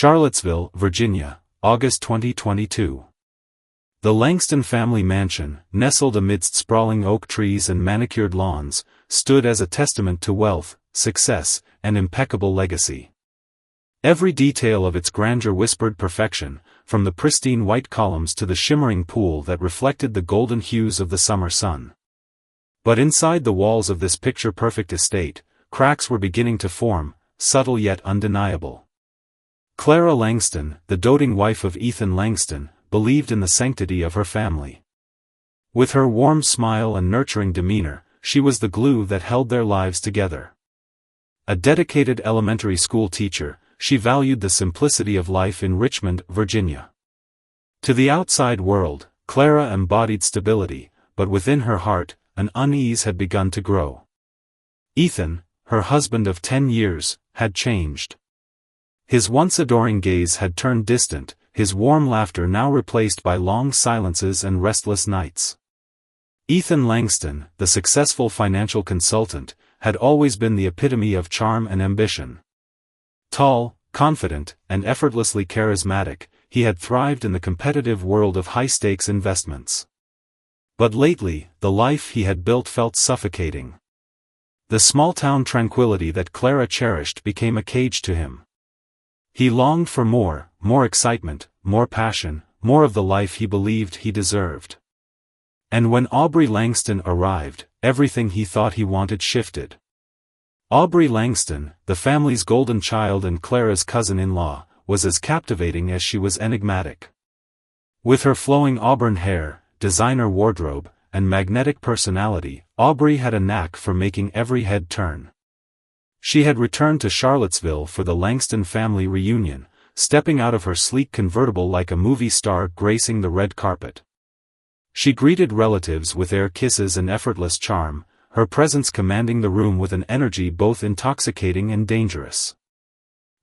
Charlottesville, Virginia, August 2022. The Langston family mansion, nestled amidst sprawling oak trees and manicured lawns, stood as a testament to wealth, success, and impeccable legacy. Every detail of its grandeur whispered perfection, from the pristine white columns to the shimmering pool that reflected the golden hues of the summer sun. But inside the walls of this picture-perfect estate, cracks were beginning to form, subtle yet undeniable. Clara Langston, the doting wife of Ethan Langston, believed in the sanctity of her family. With her warm smile and nurturing demeanor, she was the glue that held their lives together. A dedicated elementary school teacher, she valued the simplicity of life in Richmond, Virginia. To the outside world, Clara embodied stability, but within her heart, an unease had begun to grow. Ethan, her husband of 10 years, had changed. His once adoring gaze had turned distant, his warm laughter now replaced by long silences and restless nights. Ethan Langston, the successful financial consultant, had always been the epitome of charm and ambition. Tall, confident, and effortlessly charismatic, he had thrived in the competitive world of high-stakes investments. But lately, the life he had built felt suffocating. The small-town tranquility that Clara cherished became a cage to him. He longed for more excitement, more passion, more of the life he believed he deserved. And when Aubrey Langston arrived, everything he thought he wanted shifted. Aubrey Langston, the family's golden child and Clara's cousin-in-law, was as captivating as she was enigmatic. With her flowing auburn hair, designer wardrobe, and magnetic personality, Aubrey had a knack for making every head turn. She had returned to Charlottesville for the Langston family reunion, stepping out of her sleek convertible like a movie star gracing the red carpet. She greeted relatives with air kisses and effortless charm, her presence commanding the room with an energy both intoxicating and dangerous.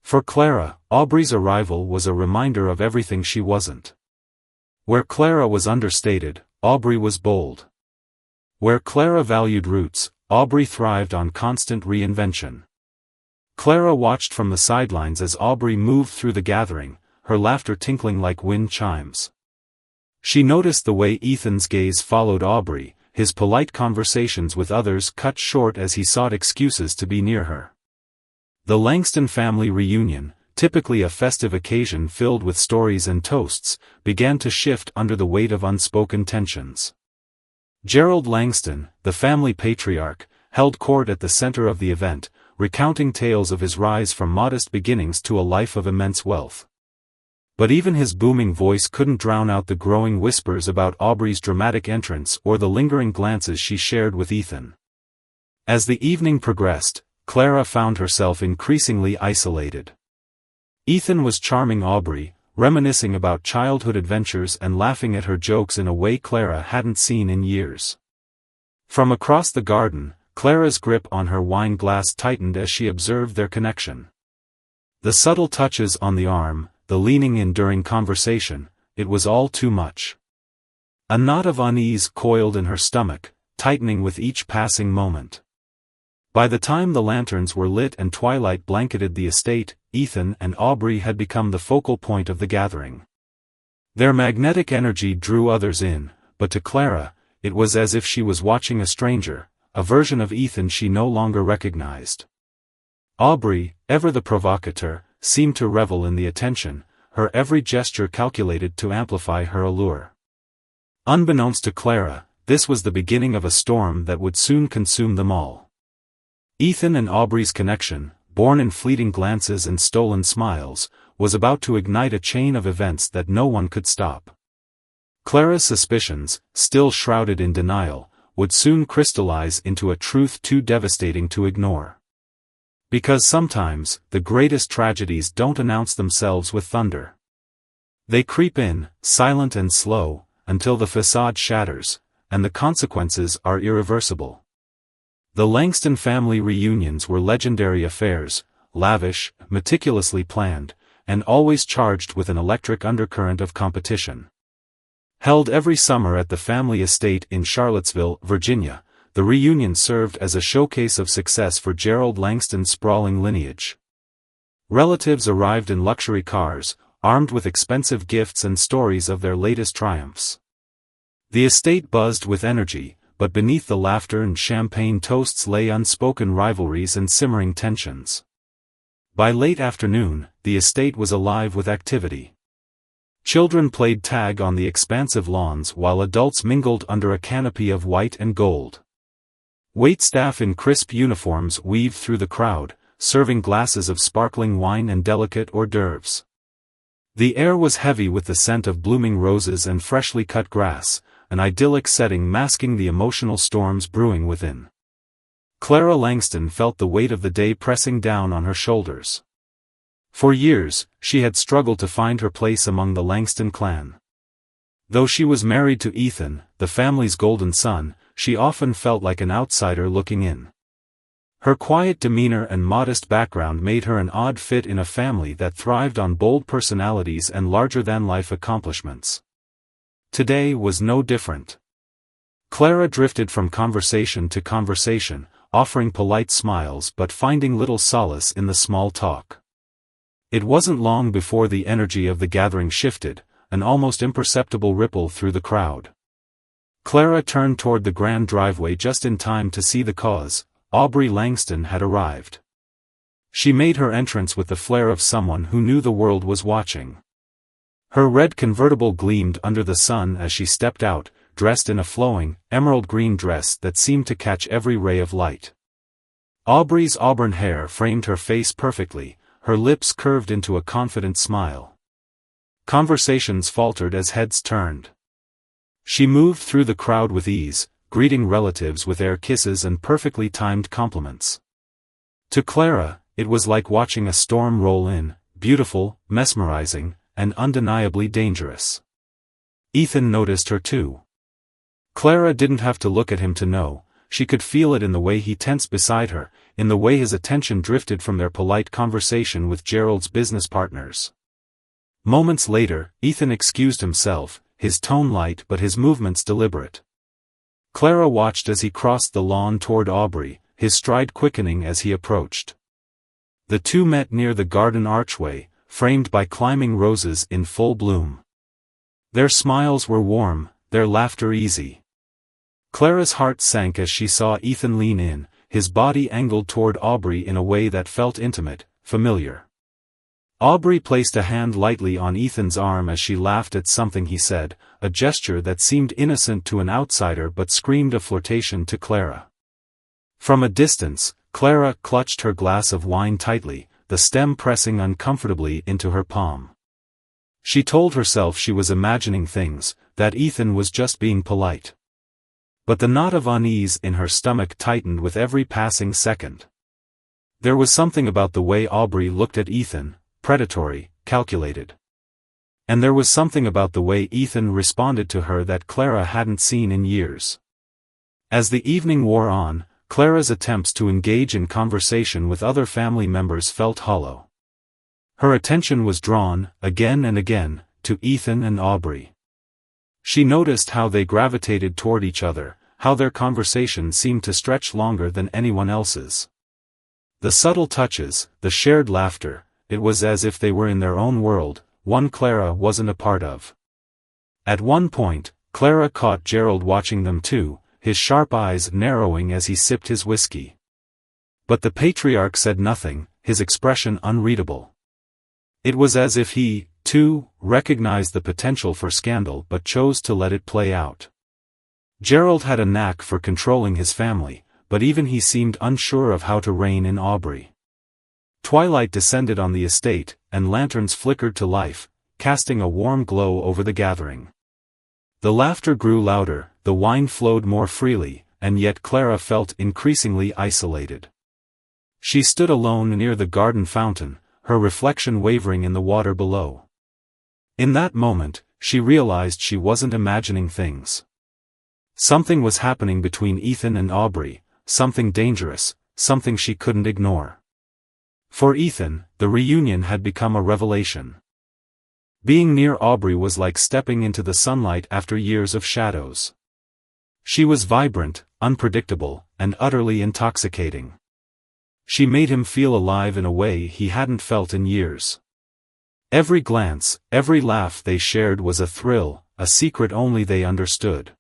For Clara, Aubrey's arrival was a reminder of everything she wasn't. Where Clara was understated, Aubrey was bold. Where Clara valued roots, Aubrey thrived on constant reinvention. Clara watched from the sidelines as Aubrey moved through the gathering, her laughter tinkling like wind chimes. She noticed the way Ethan's gaze followed Aubrey, his polite conversations with others cut short as he sought excuses to be near her. The Langston family reunion, typically a festive occasion filled with stories and toasts, began to shift under the weight of unspoken tensions. Gerald Langston, the family patriarch, held court at the center of the event, recounting tales of his rise from modest beginnings to a life of immense wealth. But even his booming voice couldn't drown out the growing whispers about Aubrey's dramatic entrance or the lingering glances she shared with Ethan. As the evening progressed, Clara found herself increasingly isolated. Ethan was charming Aubrey, reminiscing about childhood adventures and laughing at her jokes in a way Clara hadn't seen in years. From across the garden, Clara's grip on her wine glass tightened as she observed their connection. The subtle touches on the arm, the leaning in during conversation, it was all too much. A knot of unease coiled in her stomach, tightening with each passing moment. By the time the lanterns were lit and twilight blanketed the estate, Ethan and Aubrey had become the focal point of the gathering. Their magnetic energy drew others in, but to Clara, it was as if she was watching a stranger, a version of Ethan she no longer recognized. Aubrey, ever the provocateur, seemed to revel in the attention, her every gesture calculated to amplify her allure. Unbeknownst to Clara, this was the beginning of a storm that would soon consume them all. Ethan and Aubrey's connection, born in fleeting glances and stolen smiles, was about to ignite a chain of events that no one could stop. Clara's suspicions, still shrouded in denial, would soon crystallize into a truth too devastating to ignore. Because sometimes, the greatest tragedies don't announce themselves with thunder. They creep in, silent and slow, until the facade shatters, and the consequences are irreversible. The Langston family reunions were legendary affairs, lavish, meticulously planned, and always charged with an electric undercurrent of competition. Held every summer at the family estate in Charlottesville, Virginia, the reunion served as a showcase of success for Gerald Langston's sprawling lineage. Relatives arrived in luxury cars, armed with expensive gifts and stories of their latest triumphs. The estate buzzed with energy, but beneath the laughter and champagne toasts lay unspoken rivalries and simmering tensions. By late afternoon, the estate was alive with activity. Children played tag on the expansive lawns while adults mingled under a canopy of white and gold. Waitstaff in crisp uniforms weaved through the crowd, serving glasses of sparkling wine and delicate hors d'oeuvres. The air was heavy with the scent of blooming roses and freshly cut grass, an idyllic setting masking the emotional storms brewing within. Clara Langston felt the weight of the day pressing down on her shoulders. For years, she had struggled to find her place among the Langston clan. Though she was married to Ethan, the family's golden son, she often felt like an outsider looking in. Her quiet demeanor and modest background made her an odd fit in a family that thrived on bold personalities and larger-than-life accomplishments. Today was no different. Clara drifted from conversation to conversation, offering polite smiles but finding little solace in the small talk. It wasn't long before the energy of the gathering shifted, an almost imperceptible ripple through the crowd. Clara turned toward the grand driveway just in time to see the cause. Aubrey Langston had arrived. She made her entrance with the flair of someone who knew the world was watching. Her red convertible gleamed under the sun as she stepped out, dressed in a flowing, emerald-green dress that seemed to catch every ray of light. Aubrey's auburn hair framed her face perfectly, her lips curved into a confident smile. Conversations faltered as heads turned. She moved through the crowd with ease, greeting relatives with air kisses and perfectly timed compliments. To Clara, it was like watching a storm roll in, beautiful, mesmerizing, and undeniably dangerous. Ethan noticed her too. Clara didn't have to look at him to know, she could feel it in the way he tensed beside her, in the way his attention drifted from their polite conversation with Gerald's business partners. Moments later, Ethan excused himself, his tone light but his movements deliberate. Clara watched as he crossed the lawn toward Aubrey, his stride quickening as he approached. The two met near the garden archway, framed by climbing roses in full bloom. Their smiles were warm, their laughter easy. Clara's heart sank as she saw Ethan lean in, his body angled toward Aubrey in a way that felt intimate, familiar. Aubrey placed a hand lightly on Ethan's arm as she laughed at something he said, a gesture that seemed innocent to an outsider but screamed a flirtation to Clara. From a distance, Clara clutched her glass of wine tightly, the stem pressing uncomfortably into her palm. She told herself she was imagining things, that Ethan was just being polite. But the knot of unease in her stomach tightened with every passing second. There was something about the way Aubrey looked at Ethan, predatory, calculated. And there was something about the way Ethan responded to her that Clara hadn't seen in years. As the evening wore on, Clara's attempts to engage in conversation with other family members felt hollow. Her attention was drawn, again and again, to Ethan and Aubrey. She noticed how they gravitated toward each other, how their conversation seemed to stretch longer than anyone else's. The subtle touches, the shared laughter, it was as if they were in their own world, one Clara wasn't a part of. At one point, Clara caught Gerald watching them too, his sharp eyes narrowing as he sipped his whiskey. But the patriarch said nothing, his expression unreadable. It was as if he, too, recognized the potential for scandal but chose to let it play out. Gerald had a knack for controlling his family, but even he seemed unsure of how to rein in Aubrey. Twilight descended on the estate, and lanterns flickered to life, casting a warm glow over the gathering. The laughter grew louder, the wine flowed more freely, and yet Clara felt increasingly isolated. She stood alone near the garden fountain, her reflection wavering in the water below. In that moment, she realized she wasn't imagining things. Something was happening between Ethan and Aubrey, something dangerous, something she couldn't ignore. For Ethan, the reunion had become a revelation. Being near Aubrey was like stepping into the sunlight after years of shadows. She was vibrant, unpredictable, and utterly intoxicating. She made him feel alive in a way he hadn't felt in years. Every glance, every laugh they shared was a thrill, a secret only they understood.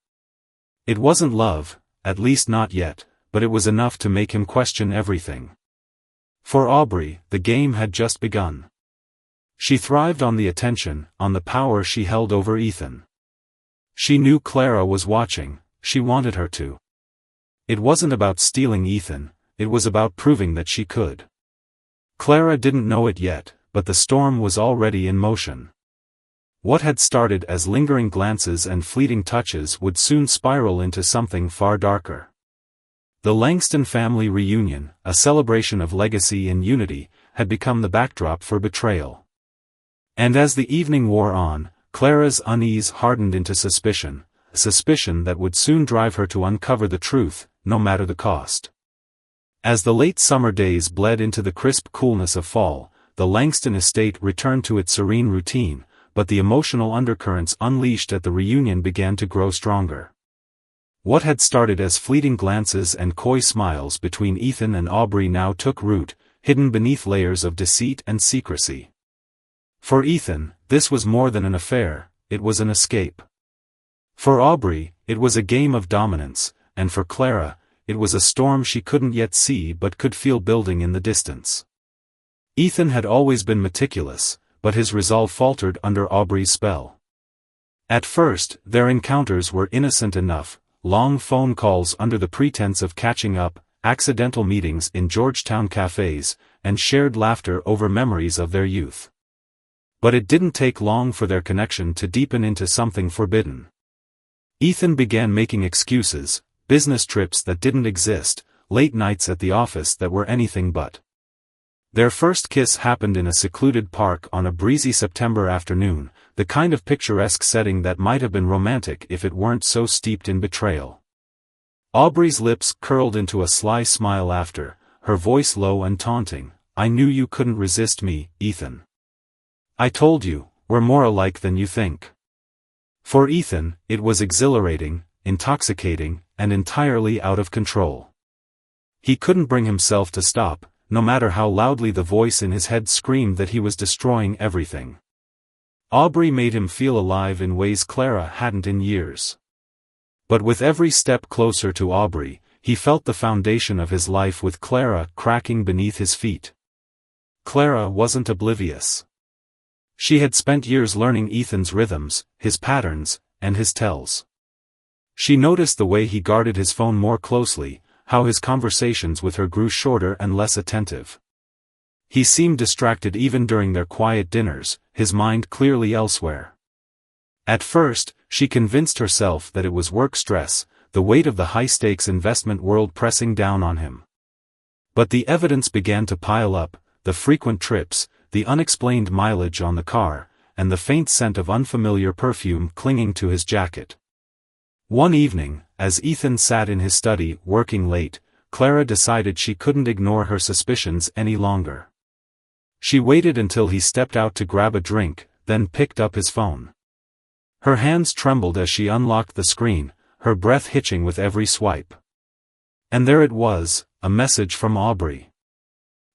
It wasn't love, at least not yet, but it was enough to make him question everything. For Aubrey, the game had just begun. She thrived on the attention, on the power she held over Ethan. She knew Clara was watching, she wanted her to. It wasn't about stealing Ethan, it was about proving that she could. Clara didn't know it yet, but the storm was already in motion. What had started as lingering glances and fleeting touches would soon spiral into something far darker. The Langston family reunion, a celebration of legacy and unity, had become the backdrop for betrayal. And as the evening wore on, Clara's unease hardened into suspicion, a suspicion that would soon drive her to uncover the truth, no matter the cost. As the late summer days bled into the crisp coolness of fall, the Langston estate returned to its serene routine, but the emotional undercurrents unleashed at the reunion began to grow stronger. What had started as fleeting glances and coy smiles between Ethan and Aubrey now took root, hidden beneath layers of deceit and secrecy. For Ethan, this was more than an affair, it was an escape. For Aubrey, it was a game of dominance, and for Clara, it was a storm she couldn't yet see but could feel building in the distance. Ethan had always been meticulous, but his resolve faltered under Aubrey's spell. At first, their encounters were innocent enough, long phone calls under the pretense of catching up, accidental meetings in Georgetown cafes, and shared laughter over memories of their youth. But it didn't take long for their connection to deepen into something forbidden. Ethan began making excuses, business trips that didn't exist, late nights at the office that were anything but. Their first kiss happened in a secluded park on a breezy September afternoon, the kind of picturesque setting that might have been romantic if it weren't so steeped in betrayal. Aubrey's lips curled into a sly smile after, her voice low and taunting, "I knew you couldn't resist me, Ethan. I told you, we're more alike than you think." For Ethan, it was exhilarating, intoxicating, and entirely out of control. He couldn't bring himself to stop, no matter how loudly the voice in his head screamed that he was destroying everything. Aubrey made him feel alive in ways Clara hadn't in years. But with every step closer to Aubrey, he felt the foundation of his life with Clara cracking beneath his feet. Clara wasn't oblivious. She had spent years learning Ethan's rhythms, his patterns, and his tells. She noticed the way he guarded his phone more closely, how his conversations with her grew shorter and less attentive. He seemed distracted even during their quiet dinners, his mind clearly elsewhere. At first, she convinced herself that it was work stress, the weight of the high-stakes investment world pressing down on him. But the evidence began to pile up, the frequent trips, the unexplained mileage on the car, and the faint scent of unfamiliar perfume clinging to his jacket. One evening, as Ethan sat in his study working late, Clara decided she couldn't ignore her suspicions any longer. She waited until he stepped out to grab a drink, then picked up his phone. Her hands trembled as she unlocked the screen, her breath hitching with every swipe. And there it was, a message from Aubrey.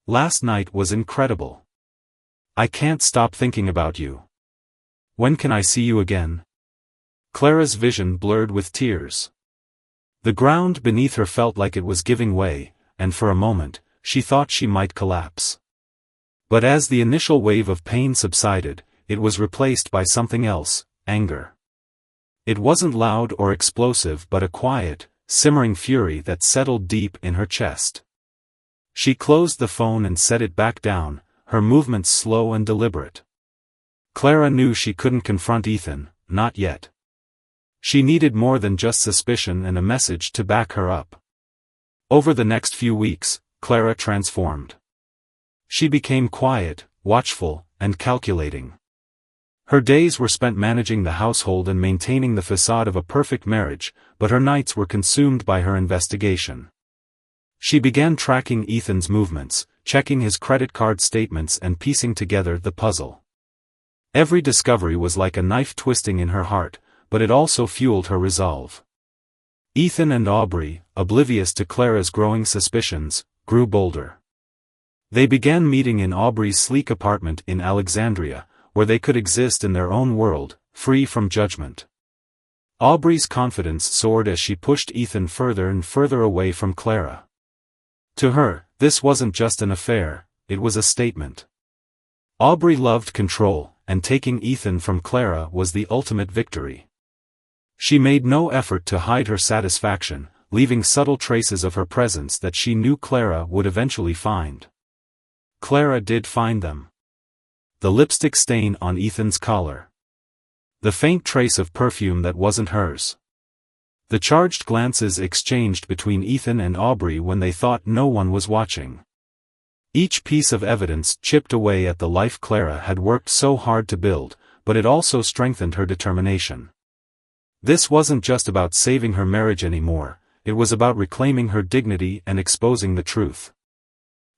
"Last night was incredible. I can't stop thinking about you. When can I see you again?" Clara's vision blurred with tears. The ground beneath her felt like it was giving way, and for a moment, she thought she might collapse. But as the initial wave of pain subsided, it was replaced by something else, anger. It wasn't loud or explosive but a quiet, simmering fury that settled deep in her chest. She closed the phone and set it back down, her movements slow and deliberate. Clara knew she couldn't confront Ethan, not yet. She needed more than just suspicion and a message to back her up. Over the next few weeks, Clara transformed. She became quiet, watchful, and calculating. Her days were spent managing the household and maintaining the facade of a perfect marriage, but her nights were consumed by her investigation. She began tracking Ethan's movements, checking his credit card statements and piecing together the puzzle. Every discovery was like a knife twisting in her heart, but it also fueled her resolve. Ethan and Aubrey, oblivious to Clara's growing suspicions, grew bolder. They began meeting in Aubrey's sleek apartment in Alexandria, where they could exist in their own world, free from judgment. Aubrey's confidence soared as she pushed Ethan further and further away from Clara. To her, this wasn't just an affair, it was a statement. Aubrey loved control, and taking Ethan from Clara was the ultimate victory. She made no effort to hide her satisfaction, leaving subtle traces of her presence that she knew Clara would eventually find. Clara did find them. The lipstick stain on Ethan's collar. The faint trace of perfume that wasn't hers. The charged glances exchanged between Ethan and Aubrey when they thought no one was watching. Each piece of evidence chipped away at the life Clara had worked so hard to build, but it also strengthened her determination. This wasn't just about saving her marriage anymore, it was about reclaiming her dignity and exposing the truth.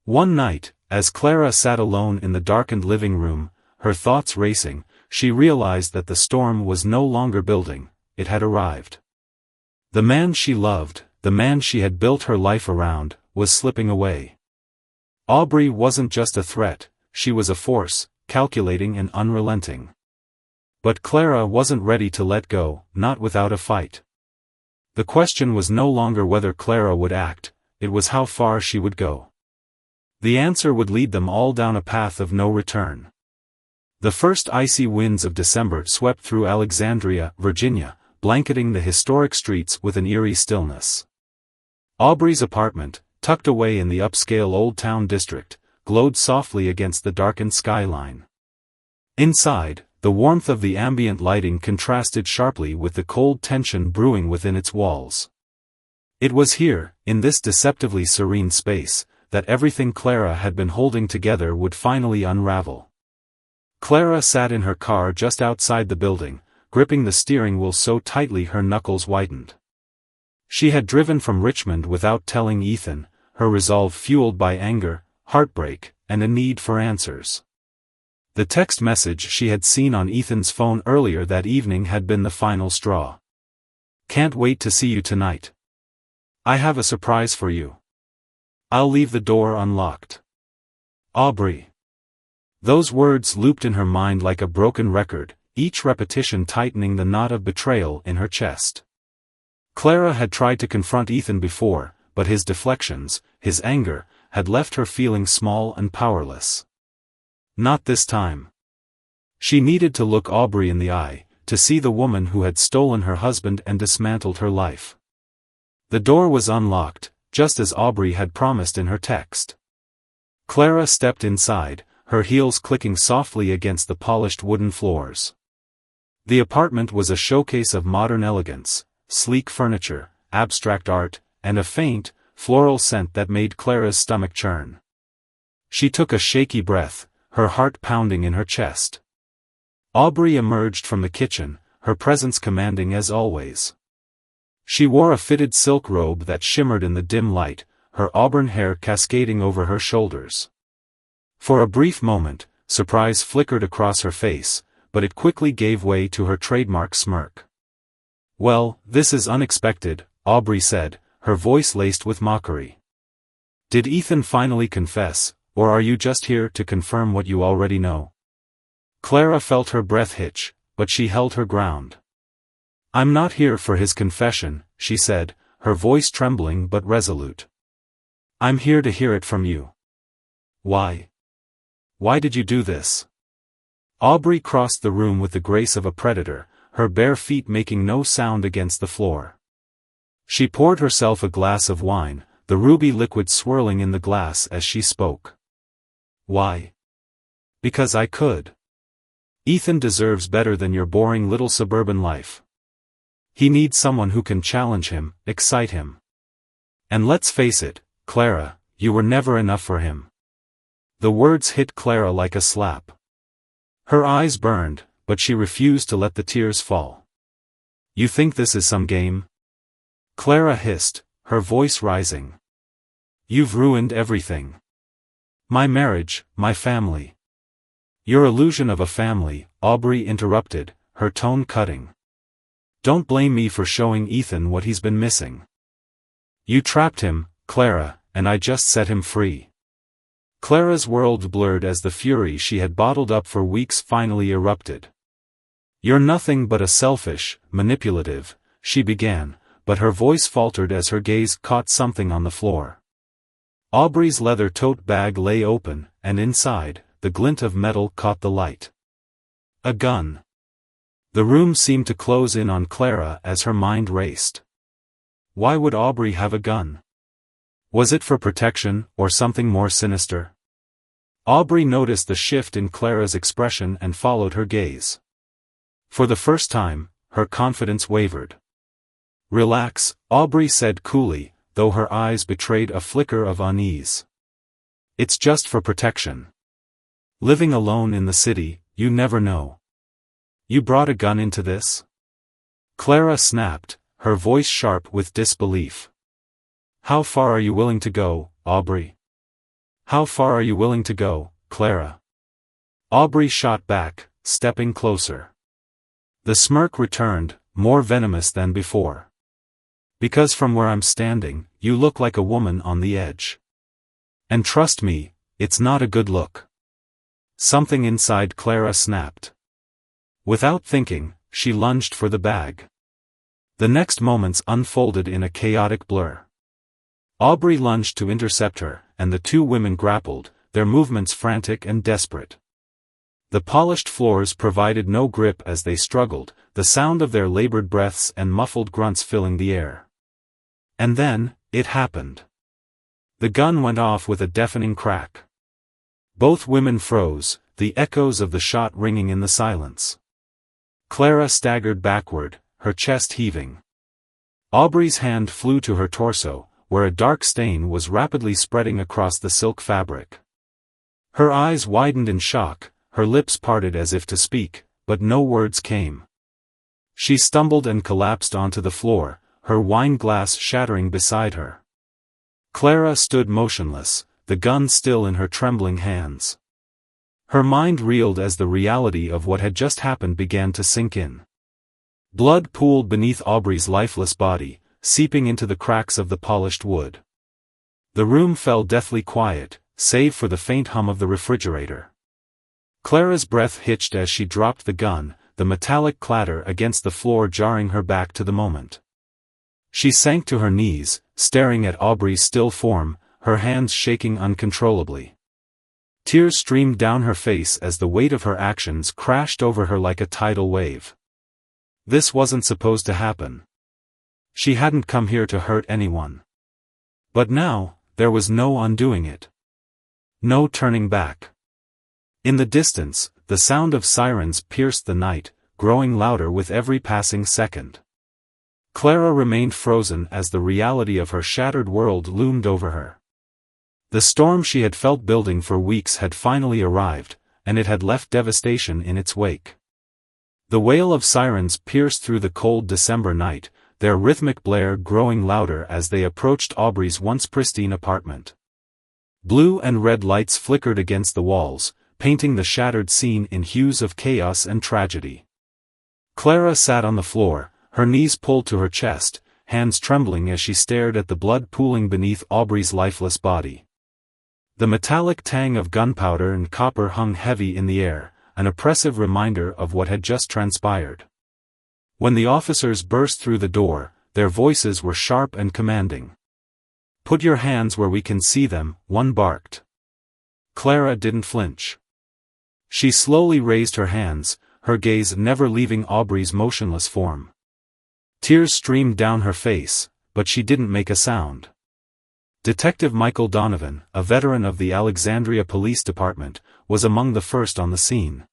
One night, as Clara sat alone in the darkened living room, her thoughts racing, she realized that the storm was no longer building, it had arrived. The man she loved, the man she had built her life around, was slipping away. Aubrey wasn't just a threat, she was a force, calculating and unrelenting. But Clara wasn't ready to let go, not without a fight. The question was no longer whether Clara would act, it was how far she would go. The answer would lead them all down a path of no return. The first icy winds of December swept through Alexandria, Virginia, blanketing the historic streets with an eerie stillness. Aubrey's apartment, tucked away in the upscale Old Town district, glowed softly against the darkened skyline. Inside, the warmth of the ambient lighting contrasted sharply with the cold tension brewing within its walls. It was here, in this deceptively serene space, that everything Clara had been holding together would finally unravel. Clara sat in her car just outside the building, gripping the steering wheel so tightly her knuckles whitened. She had driven from Richmond without telling Ethan, her resolve fueled by anger, heartbreak, and a need for answers. The text message she had seen on Ethan's phone earlier that evening had been the final straw. "Can't wait to see you tonight. I have a surprise for you. I'll leave the door unlocked. Aubrey." Those words looped in her mind like a broken record, each repetition tightening the knot of betrayal in her chest. Clara had tried to confront Ethan before, but his deflections, his anger, had left her feeling small and powerless. Not this time. She needed to look Aubrey in the eye, to see the woman who had stolen her husband and dismantled her life. The door was unlocked, just as Aubrey had promised in her text. Clara stepped inside, her heels clicking softly against the polished wooden floors. The apartment was a showcase of modern elegance, sleek furniture, abstract art, and a faint, floral scent that made Clara's stomach churn. She took a shaky breath, her heart pounding in her chest. Aubrey emerged from the kitchen, her presence commanding as always. She wore a fitted silk robe that shimmered in the dim light, her auburn hair cascading over her shoulders. For a brief moment, surprise flickered across her face, but it quickly gave way to her trademark smirk. "Well, this is unexpected," Aubrey said, her voice laced with mockery. "Did Ethan finally confess, or are you just here to confirm what you already know?" Clara felt her breath hitch, but she held her ground. "I'm not here for his confession," she said, her voice trembling but resolute. "I'm here to hear it from you. Why? Why did you do this?" Aubrey crossed the room with the grace of a predator, her bare feet making no sound against the floor. She poured herself a glass of wine, the ruby liquid swirling in the glass as she spoke. "Why? Because I could. Ethan deserves better than your boring little suburban life. He needs someone who can challenge him, excite him. And let's face it, Clara, you were never enough for him." The words hit Clara like a slap. Her eyes burned, but she refused to let the tears fall. "You think this is some game?" Clara hissed, her voice rising. "You've ruined everything. My marriage, my family." "Your illusion of a family," Aubrey interrupted, her tone cutting. "Don't blame me for showing Ethan what he's been missing. You trapped him, Clara, and I just set him free." Clara's world blurred as the fury she had bottled up for weeks finally erupted. "You're nothing but a selfish, manipulative," she began, but her voice faltered as her gaze caught something on the floor. Aubrey's leather tote bag lay open, and inside, the glint of metal caught the light. A gun. The room seemed to close in on Clara as her mind raced. Why would Aubrey have a gun? Was it for protection, or something more sinister? Aubrey noticed the shift in Clara's expression and followed her gaze. For the first time, her confidence wavered. "Relax," Aubrey said coolly, though her eyes betrayed a flicker of unease. "It's just for protection. Living alone in the city, you never know." "You brought a gun into this?" Clara snapped, her voice sharp with disbelief. "How far are you willing to go, Aubrey? How far are you willing to go, Clara?" Aubrey shot back, stepping closer. The smirk returned, more venomous than before. "Because from where I'm standing, you look like a woman on the edge. And trust me, it's not a good look." Something inside Clara snapped. Without thinking, she lunged for the bag. The next moments unfolded in a chaotic blur. Aubrey lunged to intercept her, and the two women grappled, their movements frantic and desperate. The polished floors provided no grip as they struggled, the sound of their labored breaths and muffled grunts filling the air. And then, it happened. The gun went off with a deafening crack. Both women froze, the echoes of the shot ringing in the silence. Clara staggered backward, her chest heaving. Aubrey's hand flew to her torso, where a dark stain was rapidly spreading across the silk fabric. Her eyes widened in shock, her lips parted as if to speak, but no words came. She stumbled and collapsed onto the floor, her wine glass shattering beside her. Clara stood motionless, the gun still in her trembling hands. Her mind reeled as the reality of what had just happened began to sink in. Blood pooled beneath Aubrey's lifeless body, seeping into the cracks of the polished wood. The room fell deathly quiet, save for the faint hum of the refrigerator. Clara's breath hitched as she dropped the gun, the metallic clatter against the floor jarring her back to the moment. She sank to her knees, staring at Aubrey's still form, her hands shaking uncontrollably. Tears streamed down her face as the weight of her actions crashed over her like a tidal wave. This wasn't supposed to happen. She hadn't come here to hurt anyone. But now, there was no undoing it. No turning back. In the distance, the sound of sirens pierced the night, growing louder with every passing second. Clara remained frozen as the reality of her shattered world loomed over her. The storm she had felt building for weeks had finally arrived, and it had left devastation in its wake. The wail of sirens pierced through the cold December night, their rhythmic blare growing louder as they approached Aubrey's once pristine apartment. Blue and red lights flickered against the walls, painting the shattered scene in hues of chaos and tragedy. Clara sat on the floor, her knees pulled to her chest, hands trembling as she stared at the blood pooling beneath Aubrey's lifeless body. The metallic tang of gunpowder and copper hung heavy in the air, an oppressive reminder of what had just transpired. When the officers burst through the door, their voices were sharp and commanding. "Put your hands where we can see them," one barked. Clara didn't flinch. She slowly raised her hands, her gaze never leaving Aubrey's motionless form. Tears streamed down her face, but she didn't make a sound. Detective Michael Donovan, a veteran of the Alexandria Police Department, was among the first on the scene.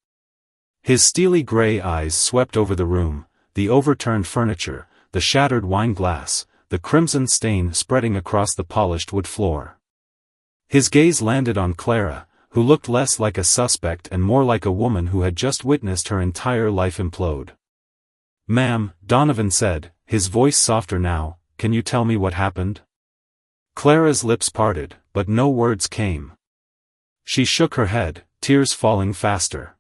His steely gray eyes swept over the room, the overturned furniture, the shattered wine glass, the crimson stain spreading across the polished wood floor. His gaze landed on Clara, who looked less like a suspect and more like a woman who had just witnessed her entire life implode. "Ma'am," Donovan said, his voice softer now, "can you tell me what happened?" Clara's lips parted, but no words came. She shook her head, tears falling faster.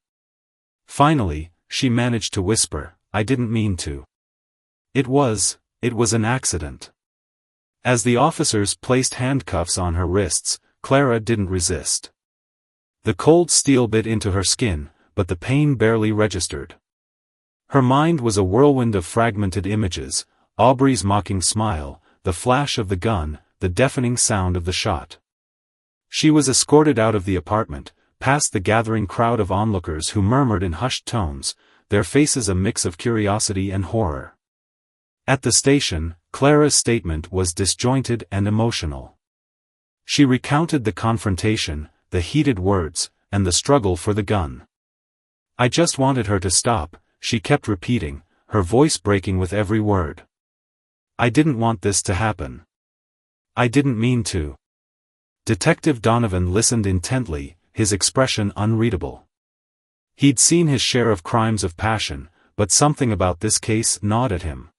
Finally, she managed to whisper, "I didn't mean to. It was an accident." As the officers placed handcuffs on her wrists, Clara didn't resist. The cold steel bit into her skin, but the pain barely registered. Her mind was a whirlwind of fragmented images: Aubrey's mocking smile, the flash of the gun, the deafening sound of the shot. She was escorted out of the apartment, past the gathering crowd of onlookers who murmured in hushed tones, their faces a mix of curiosity and horror. At the station, Clara's statement was disjointed and emotional. She recounted the confrontation, the heated words, and the struggle for the gun. "I just wanted her to stop," she kept repeating, her voice breaking with every word. "I didn't want this to happen. I didn't mean to." Detective Donovan listened intently, his expression unreadable. He'd seen his share of crimes of passion, but something about this case gnawed at him.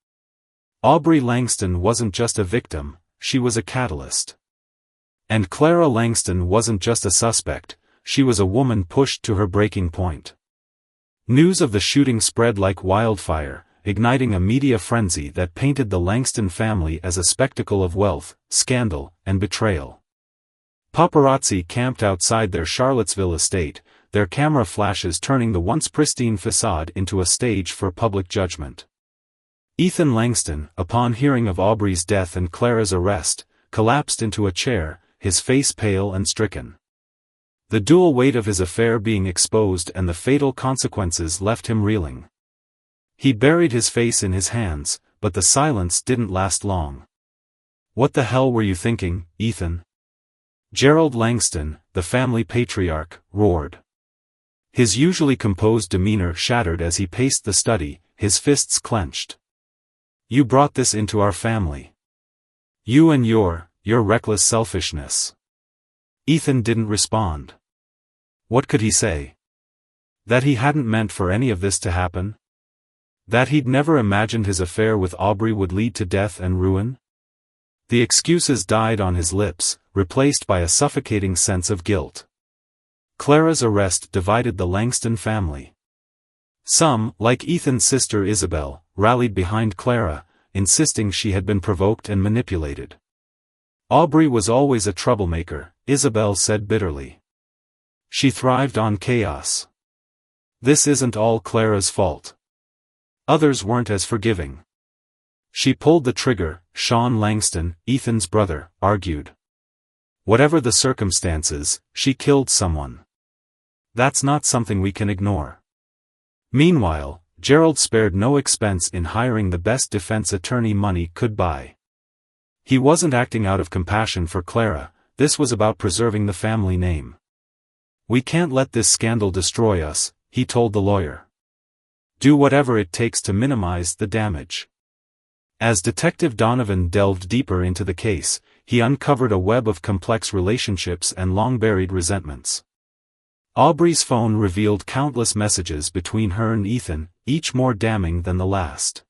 Aubrey Langston wasn't just a victim, she was a catalyst. And Clara Langston wasn't just a suspect, she was a woman pushed to her breaking point. News of the shooting spread like wildfire, igniting a media frenzy that painted the Langston family as a spectacle of wealth, scandal, and betrayal. Paparazzi camped outside their Charlottesville estate, their camera flashes turning the once pristine facade into a stage for public judgment. Ethan Langston, upon hearing of Aubrey's death and Clara's arrest, collapsed into a chair, his face pale and stricken. The dual weight of his affair being exposed and the fatal consequences left him reeling. He buried his face in his hands, but the silence didn't last long. "What the hell were you thinking, Ethan?" Gerald Langston, the family patriarch, roared. His usually composed demeanor shattered as he paced the study, his fists clenched. "You brought this into our family. You and your reckless selfishness." Ethan didn't respond. What could he say? That he hadn't meant for any of this to happen? That he'd never imagined his affair with Aubrey would lead to death and ruin? The excuses died on his lips, replaced by a suffocating sense of guilt. Clara's arrest divided the Langston family. Some, like Ethan's sister Isabel, rallied behind Clara, insisting she had been provoked and manipulated. Aubrey was always a troublemaker, Isabel said bitterly. She thrived on chaos. This isn't all Clara's fault. Others weren't as forgiving. She pulled the trigger, Sean Langston, Ethan's brother, argued. Whatever the circumstances, she killed someone. That's not something we can ignore. Meanwhile, Gerald spared no expense in hiring the best defense attorney money could buy. He wasn't acting out of compassion for Clara, this was about preserving the family name. "We can't let this scandal destroy us," he told the lawyer. "Do whatever it takes to minimize the damage." As Detective Donovan delved deeper into the case, he uncovered a web of complex relationships and long-buried resentments. Aubrey's phone revealed countless messages between her and Ethan, each more damning than the last.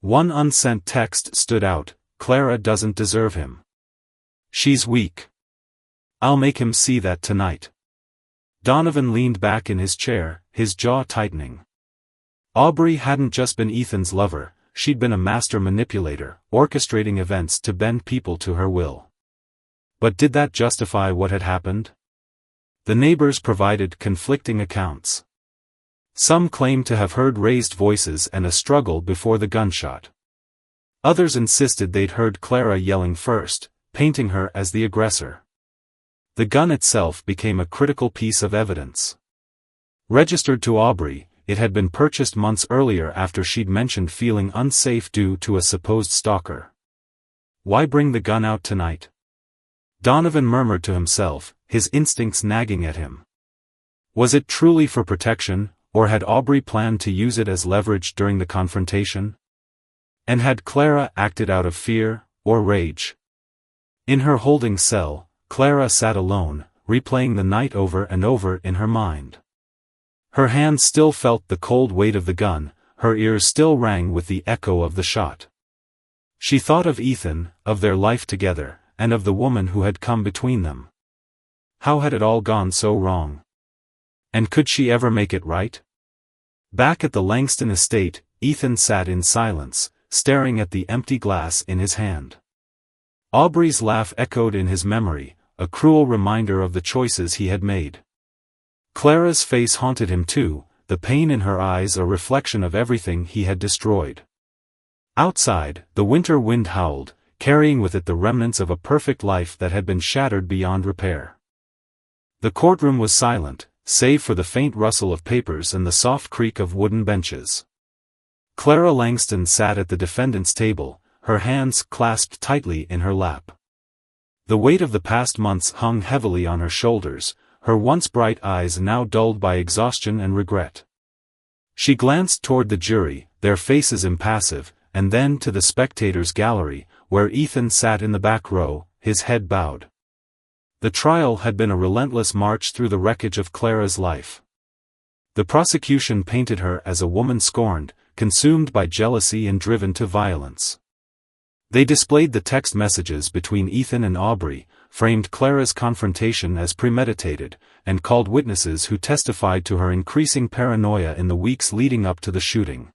One unsent text stood out: "Clara doesn't deserve him. She's weak. I'll make him see that tonight." Donovan leaned back in his chair, his jaw tightening. Aubrey hadn't just been Ethan's lover, she'd been a master manipulator, orchestrating events to bend people to her will. But did that justify what had happened? The neighbors provided conflicting accounts. Some claimed to have heard raised voices and a struggle before the gunshot. Others insisted they'd heard Clara yelling first, painting her as the aggressor. The gun itself became a critical piece of evidence. Registered to Aubrey, it had been purchased months earlier after she'd mentioned feeling unsafe due to a supposed stalker. Why bring the gun out tonight? Donovan murmured to himself, his instincts nagging at him. Was it truly for protection, or had Aubrey planned to use it as leverage during the confrontation? And had Clara acted out of fear, or rage? In her holding cell, Clara sat alone, replaying the night over and over in her mind. Her hands still felt the cold weight of the gun, her ears still rang with the echo of the shot. She thought of Ethan, of their life together, and of the woman who had come between them. How had it all gone so wrong? And could she ever make it right? Back at the Langston estate, Ethan sat in silence, staring at the empty glass in his hand. Aubrey's laugh echoed in his memory, a cruel reminder of the choices he had made. Clara's face haunted him too, the pain in her eyes a reflection of everything he had destroyed. Outside, the winter wind howled, carrying with it the remnants of a perfect life that had been shattered beyond repair. The courtroom was silent, save for the faint rustle of papers and the soft creak of wooden benches. Clara Langston sat at the defendant's table, her hands clasped tightly in her lap. The weight of the past months hung heavily on her shoulders, her once bright eyes now dulled by exhaustion and regret. She glanced toward the jury, their faces impassive, and then to the spectators' gallery, where Ethan sat in the back row, his head bowed. The trial had been a relentless march through the wreckage of Clara's life. The prosecution painted her as a woman scorned, consumed by jealousy and driven to violence. They displayed the text messages between Ethan and Aubrey, framed Clara's confrontation as premeditated, and called witnesses who testified to her increasing paranoia in the weeks leading up to the shooting.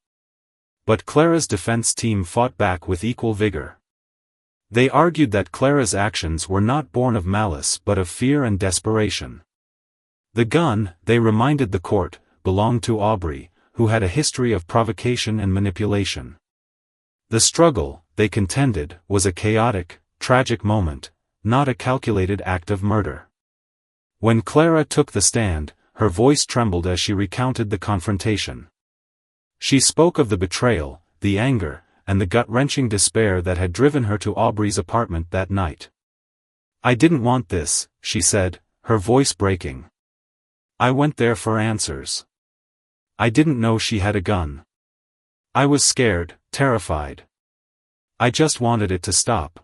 But Clara's defense team fought back with equal vigor. They argued that Clara's actions were not born of malice but of fear and desperation. The gun, they reminded the court, belonged to Aubrey, who had a history of provocation and manipulation. The struggle, they contended, was a chaotic, tragic moment, not a calculated act of murder. When Clara took the stand, her voice trembled as she recounted the confrontation. She spoke of the betrayal, the anger, and the gut-wrenching despair that had driven her to Aubrey's apartment that night. "I didn't want this," she said, her voice breaking. "I went there for answers. I didn't know she had a gun. I was scared, terrified. I just wanted it to stop."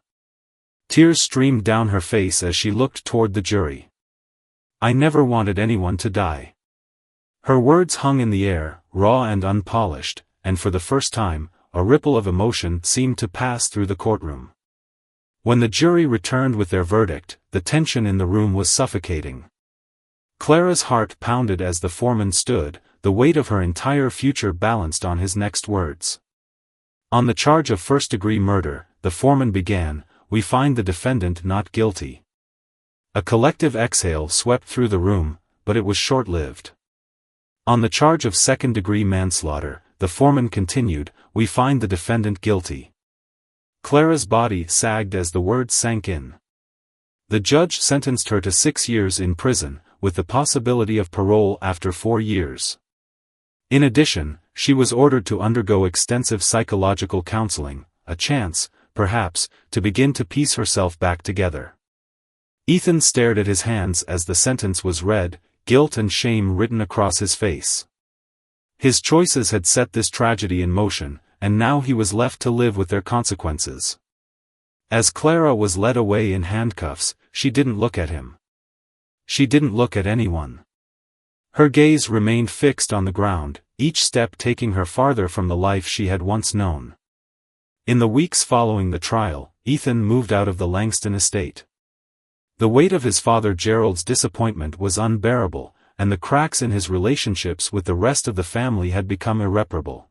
Tears streamed down her face as she looked toward the jury. "I never wanted anyone to die." Her words hung in the air, raw and unpolished, and for the first time, a ripple of emotion seemed to pass through the courtroom. When the jury returned with their verdict, the tension in the room was suffocating. Clara's heart pounded as the foreman stood, the weight of her entire future balanced on his next words. "On the charge of first-degree murder," the foreman began, "we find the defendant not guilty." A collective exhale swept through the room, but it was short-lived. "On the charge of second-degree manslaughter," the foreman continued, "we find the defendant guilty." Clara's body sagged as the words sank in. The judge sentenced her to 6 years in prison, with the possibility of parole after 4 years. In addition, she was ordered to undergo extensive psychological counseling, a chance, perhaps, to begin to piece herself back together. Ethan stared at his hands as the sentence was read, guilt and shame written across his face. His choices had set this tragedy in motion, and now he was left to live with their consequences. As Clara was led away in handcuffs, she didn't look at him. She didn't look at anyone. Her gaze remained fixed on the ground, each step taking her farther from the life she had once known. In the weeks following the trial, Ethan moved out of the Langston estate. The weight of his father Gerald's disappointment was unbearable, and the cracks in his relationships with the rest of the family had become irreparable.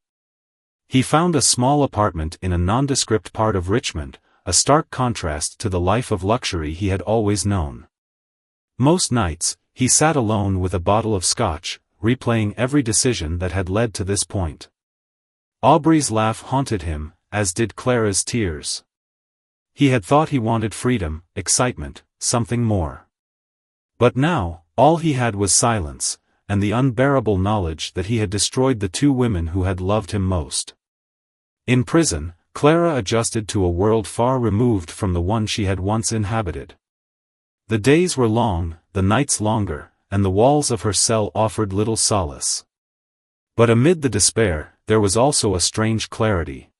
He found a small apartment in a nondescript part of Richmond, a stark contrast to the life of luxury he had always known. Most nights, he sat alone with a bottle of scotch, replaying every decision that had led to this point. Aubrey's laugh haunted him, as did Clara's tears. He had thought he wanted freedom, excitement, something more. But now, all he had was silence, and the unbearable knowledge that he had destroyed the 2 women who had loved him most. In prison, Clara adjusted to a world far removed from the one she had once inhabited. The days were long, the nights longer, and the walls of her cell offered little solace. But amid the despair, there was also a strange clarity.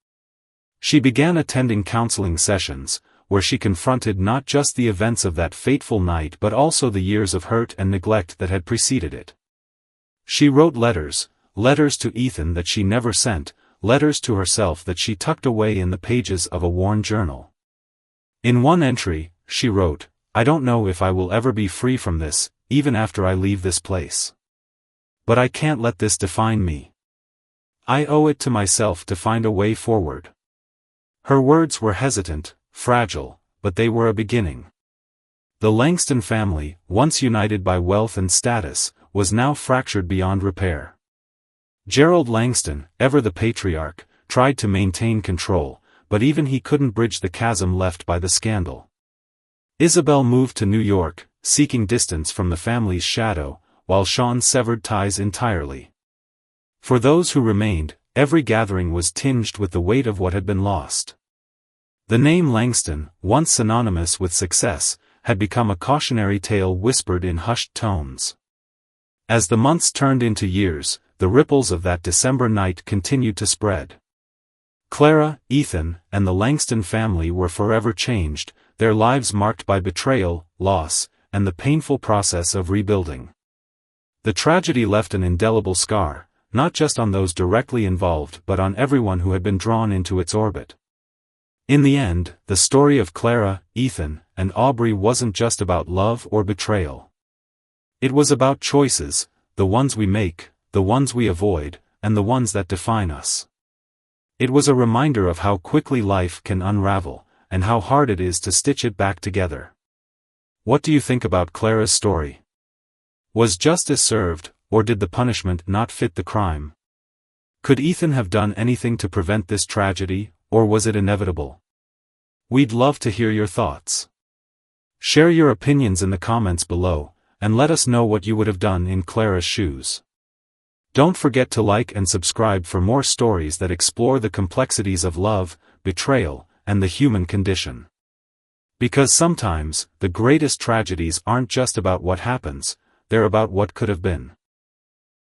She began attending counseling sessions, where she confronted not just the events of that fateful night but also the years of hurt and neglect that had preceded it. She wrote letters to Ethan that she never sent, letters to herself that she tucked away in the pages of a worn journal. In one entry, she wrote, "I don't know if I will ever be free from this, even after I leave this place. But I can't let this define me. I owe it to myself to find a way forward." Her words were hesitant, fragile, but they were a beginning. The Langston family, once united by wealth and status, was now fractured beyond repair. Gerald Langston, ever the patriarch, tried to maintain control, but even he couldn't bridge the chasm left by the scandal. Isabel moved to New York, seeking distance from the family's shadow, while Sean severed ties entirely. For those who remained, every gathering was tinged with the weight of what had been lost. The name Langston, once synonymous with success, had become a cautionary tale whispered in hushed tones. As the months turned into years, the ripples of that December night continued to spread. Clara, Ethan, and the Langston family were forever changed, their lives marked by betrayal, loss, and the painful process of rebuilding. The tragedy left an indelible scar, not just on those directly involved but on everyone who had been drawn into its orbit. In the end, the story of Clara, Ethan, and Aubrey wasn't just about love or betrayal. It was about choices, the ones we make, the ones we avoid, and the ones that define us. It was a reminder of how quickly life can unravel, and how hard it is to stitch it back together. What do you think about Clara's story? Was justice served, or did the punishment not fit the crime? Could Ethan have done anything to prevent this tragedy, or was it inevitable? We'd love to hear your thoughts. Share your opinions in the comments below, and let us know what you would have done in Clara's shoes. Don't forget to like and subscribe for more stories that explore the complexities of love, betrayal, and the human condition. Because sometimes, the greatest tragedies aren't just about what happens, they're about what could have been.